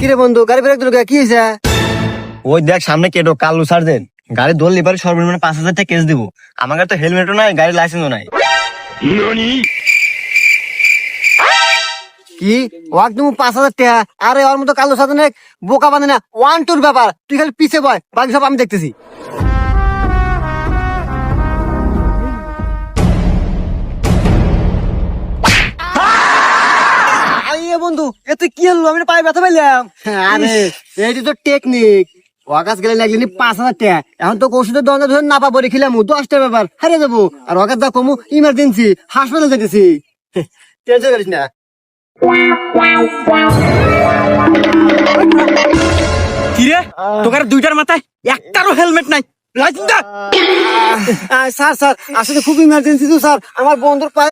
কিরে বন্ধু গাড়ি ব্রেক দিল কি হয়েছে? ওই দেখ সামনে কেটো কালু সার্জেন্ট গাড়ি ধরলে পারে সর্বনিম্ন 5,000 টাকা কেস দিব। আমার কাছে তো হেলমেটও নাই, গাড়ির লাইসেন্সও নাই। কি ওয়াক তুমি 5,000 টাকা? আরে ওর মতো কালো সাথে বোকা বাঁধে না, 1-2 ব্যাপার। তুই খালি পিছে বয়, বাকি সব আমি দেখতেছি। আরে বন্ধু এতে কি হলো? আমি পায়ে ব্যথা পাইলাম। আরে এইটি তো টেকনিক। ওয়াকাস গেলে লাগলি 5,000 টাকা। এখন তো ওষুধের দরজা ধরে না পাবো রেখিলাম 10টা ব্যাপার হারিয়ে যাবো। আর ওয়াকাস দা কমু ইমার্জেন্সি হাসপাতাল যেতেছি। টেনশন করিস না। কিরে তোকার দুইটার মাথায় একটারও হেলমেট নাই, লাইসেন্স দা। স্যার আসলে খুব ইমার্জেন্সি তো স্যার, আমার বন্ধুর পায়ে